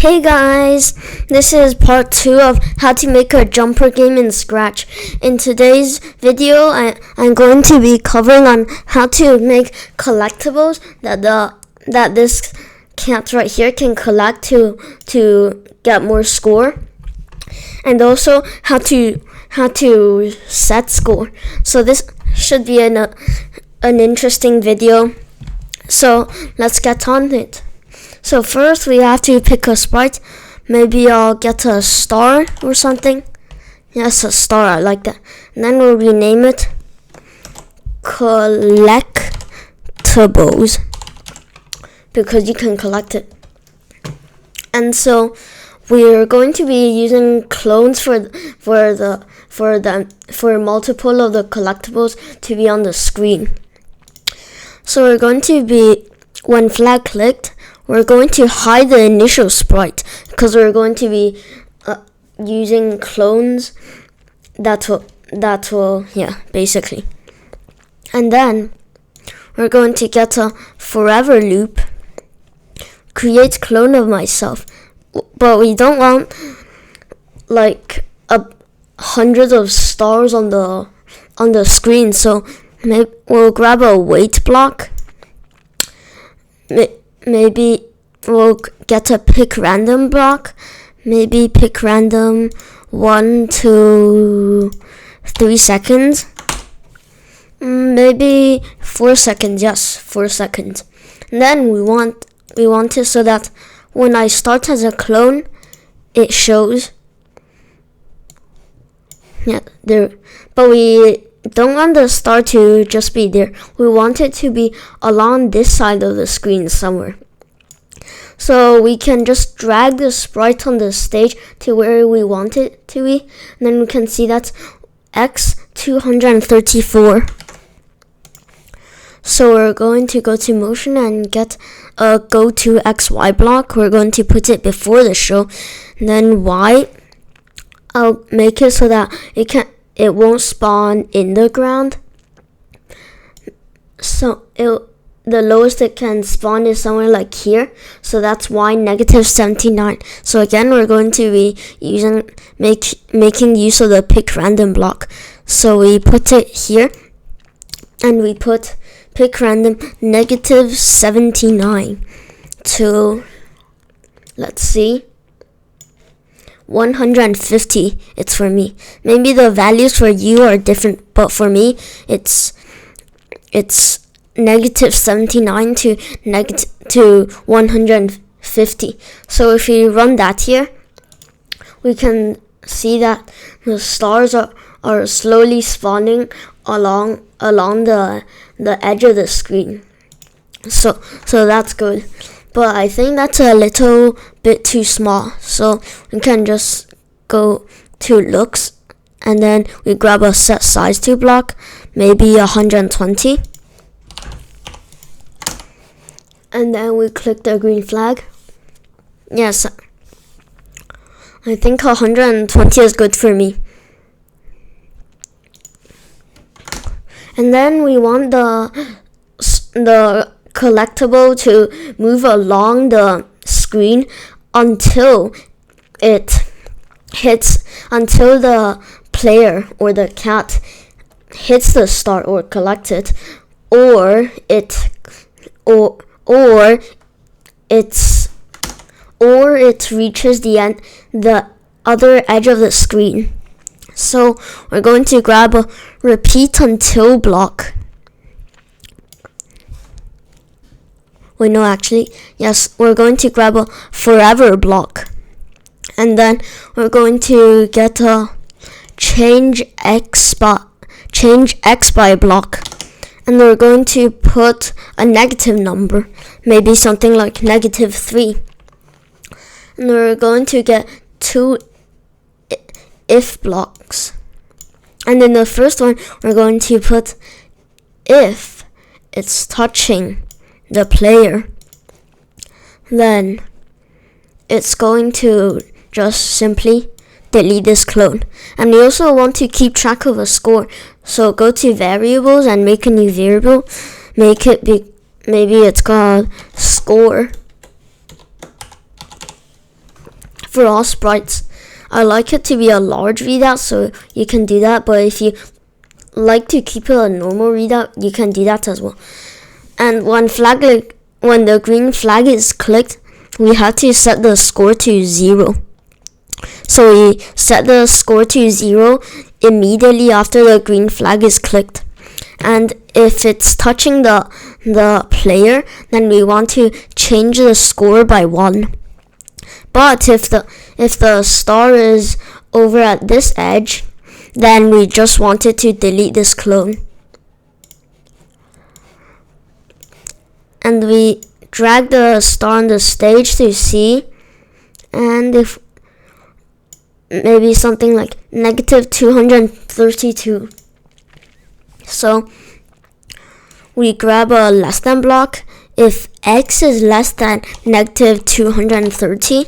Hey guys, this is part 2 of how to make a jumper game in Scratch. In today's video, I'm going to be covering on how to make collectibles that this cat right here can collect to get more score, and also how to set score. So this should be an interesting video. So let's get on it. So first we have to pick a sprite. Maybe I'll get a star or something. Yes, a star, I like that. And then we'll rename it collectables because you can collect it. And so we're going to be using clones for multiple of the collectibles to be on the screen. So we're going to be, when flag clicked, we're going to hide the initial sprite because we're going to be using clones that will basically. And then we're going to get a forever loop, create clone of myself, but we don't want like hundreds of stars on the screen, so maybe we'll grab a wait block. Maybe we'll get a pick random block. Maybe pick random 1 to 3 seconds. Maybe 4 seconds. Yes, 4 seconds. And then we want it so that when I start as a clone, it shows. Yeah, there. But we don't want the star to just be there. We want it to be along this side of the screen somewhere. So we can just drag the sprite on the stage to where we want it to be. And then we can see that's X234. So we're going to go to motion and get a go to XY block. We're going to put it before the show. And then Y, I'll make it so that it won't spawn in the ground. So the lowest it can spawn is somewhere like here. So that's Y -79. So again, we're going to be making use of the pick random block. So we put it here, and we put pick random -79 to, let's see, 150. It's for me. Maybe the values for you are different, but for me it's -79 to 150. So if we run that here, we can see that the stars are slowly spawning along the edge of the screen. So that's good. But I think that's a little bit too small. So we can just go to looks, and then we grab a set size to block, maybe 120. And then we click the green flag. Yes, I think 120 is good for me. And then we want the collectible to move along the screen until the player or the cat hits the star or collects it, or it reaches the other edge of the screen. So we're going to grab a repeat until block. Wait, no, actually, yes, we're going to grab a forever block. And then we're going to get a change X by block. And we're going to put a negative number, maybe something like -3. And we're going to get 2 if blocks. And in the first one, we're going to put if it's touching the player, then it's going to just simply delete this clone. And we also want to keep track of a score. So go to variables and make a new variable. Make it maybe it's called score. for all sprites. I like it to be a large readout, so you can do that, but if you like to keep it a normal readout, you can do that as well. And when the green flag is clicked, we have to set the score to 0. So we set the score to 0 immediately after the green flag is clicked. And if it's touching the player, then we want to change the score by 1. But if the star is over at this edge, then we just wanted to delete this clone. And we drag the star on the stage to C, and if maybe something like -232. So we grab a less than block. If x is less than -230,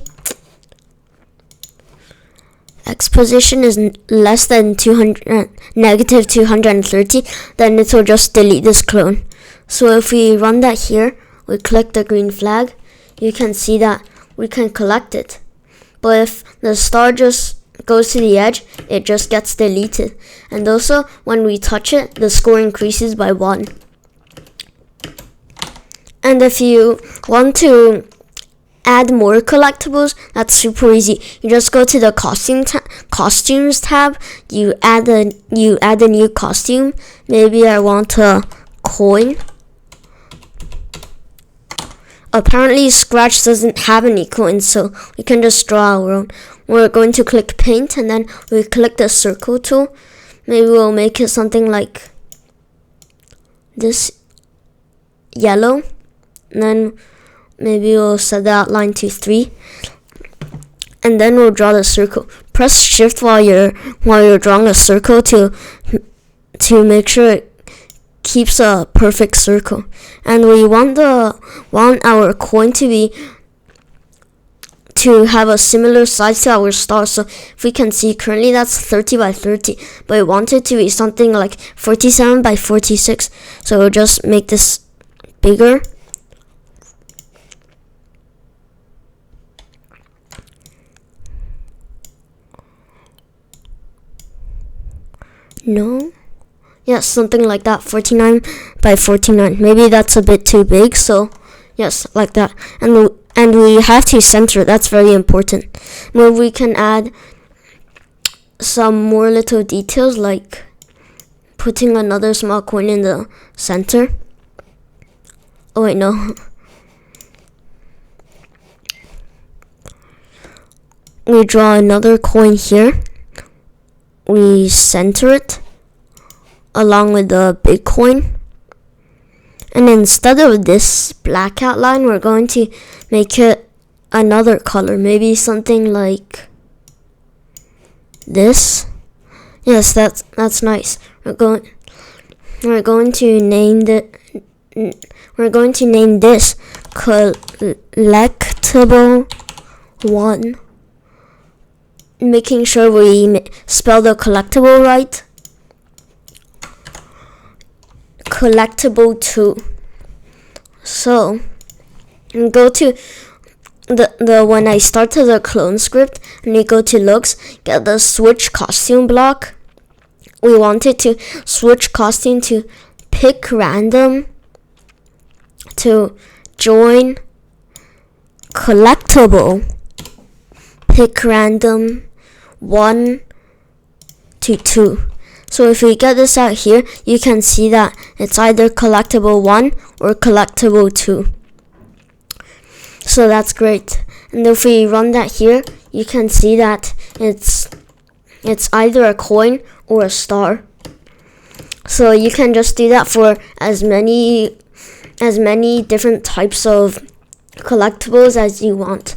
x position is less than -230, then it will just delete this clone. So if we run that here, we click the green flag, you can see that we can collect it. But if the star just goes to the edge, it just gets deleted. And also, when we touch it, the score increases by 1. And if you want to add more collectibles, that's super easy. You just go to the costumes tab. You add a new costume. Maybe I want a coin. Apparently Scratch doesn't have any coins, so we can just draw our own. We're going to click paint, and then we click the circle tool. Maybe we'll make it something like this, yellow. And then maybe we'll set the outline to 3. And then we'll draw the circle. Press shift while you're drawing a circle to make sure it keeps a perfect circle. And we want our coin to have a similar size to our star. So if we can see, currently that's 30 by 30, but we want it to be something like 47 by 46. So we'll just make this bigger. No. Yes, something like that, 49 by 49. Maybe that's a bit too big, so yes, like that. And we have to center it. That's very important. Maybe we can add some more little details, like putting another small coin in the center. Oh wait, no. We draw another coin here. We center it along with the big coin. And instead of this black outline, we're going to make it another color. Maybe something like this. Yes, that's nice. We're going to name this collectable 1. Making sure we spell the collectible right. Collectable 2. So go to when I started the clone script, and you go to looks, get the switch costume block. We wanted to switch costume to pick random to join collectible. Pick random 1 to 2. So if we get this out here, you can see that it's either collectible 1 or collectible 2. So that's great. And if we run that here, you can see that it's either a coin or a star. So you can just do that for as many different types of collectibles as you want.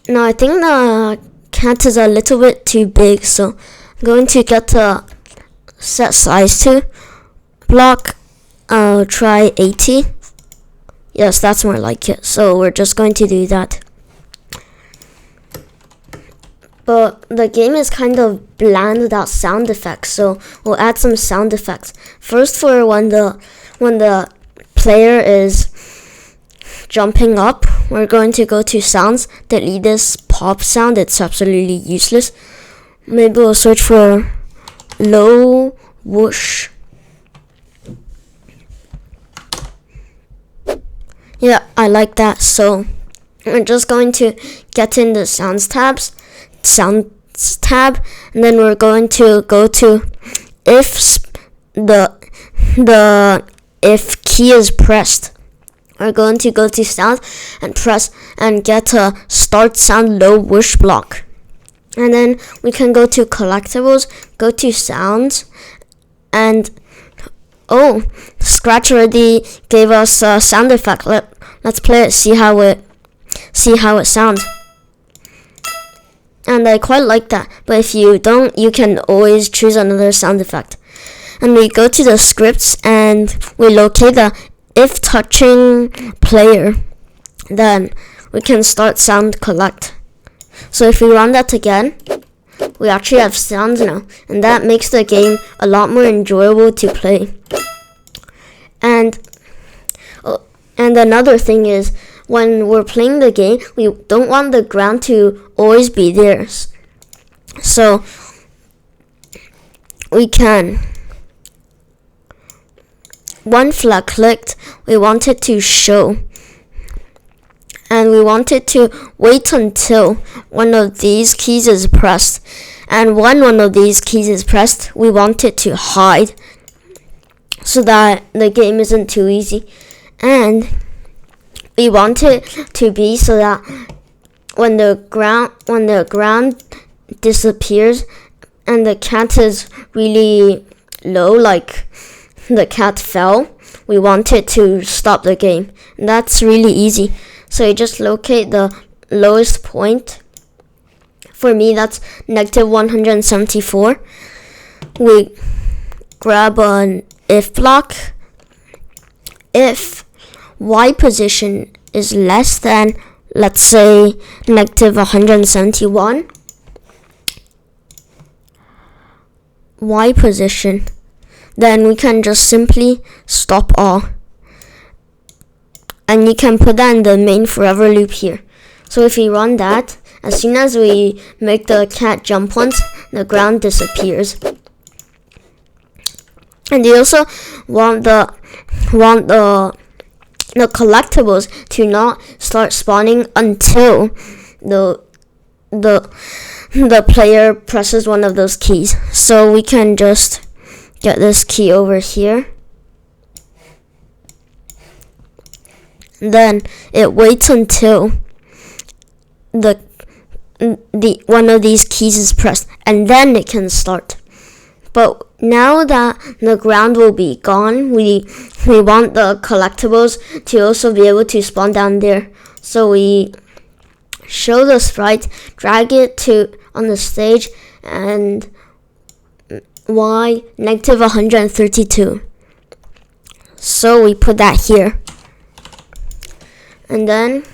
Now I think the cat is a little bit too big, so I'm going to get the set size to block. I'll try 80. Yes, that's more like it. So we're just going to do that. But the game is kind of bland without sound effects, so we'll add some sound effects. First, for when the player is jumping up, we're going to go to sounds, delete this pop sound, it's absolutely useless. Maybe we'll search for low whoosh. Yeah, I like that. So we're just going to get in the sounds tab, and then we're going to go to if the if key is pressed. We're going to go to sound and press and get a start sound low whoosh block. And then we can go to collectibles, go to sounds, and oh, Scratch already gave us a sound effect. Let's play it, see how it sounds. And I quite like that, but if you don't, you can always choose another sound effect. And we go to the scripts and we locate the if touching player, then we can start sound collect. So if we run that again, we actually have sounds now, and that makes the game a lot more enjoyable to play. And another thing is, when we're playing the game, we don't want the ground to always be there. So we can, one flag clicked, we want it to show. And we want it to wait until one of these keys is pressed. And when one of these keys is pressed, we want it to hide so that the game isn't too easy. And we want it to be so that when the ground disappears and the cat is really low, like the cat fell, we want it to stop the game. And that's really easy. So you just locate the lowest point. For me, that's -174. We grab an if block. If Y position is less than, let's say, -171, Y position, then we can just simply stop all. And you can put that in the main forever loop here. So if we run that, as soon as we make the cat jump once, the ground disappears. And you also want the collectibles to not start spawning until the player presses one of those keys. So we can just get this key over here. Then it waits until the one of these keys is pressed, and then it can start. But now that the ground will be gone, we want the collectibles to also be able to spawn down there. So we show the sprite, drag it to on the stage, and Y -132. So we put that here. And then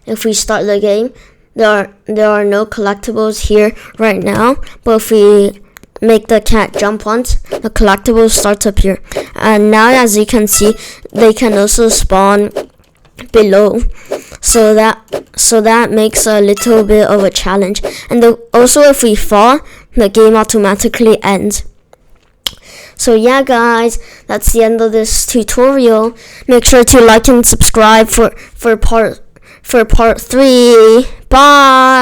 if we start the game, there are no collectibles here right now, but if we make the cat jump once, the collectibles start to appear. And now, as you can see, they can also spawn below, so that makes a little bit of a challenge. And also, if we fall, the game automatically ends. So yeah, guys, that's the end of this tutorial. Make sure to like and subscribe for part 3. Bye.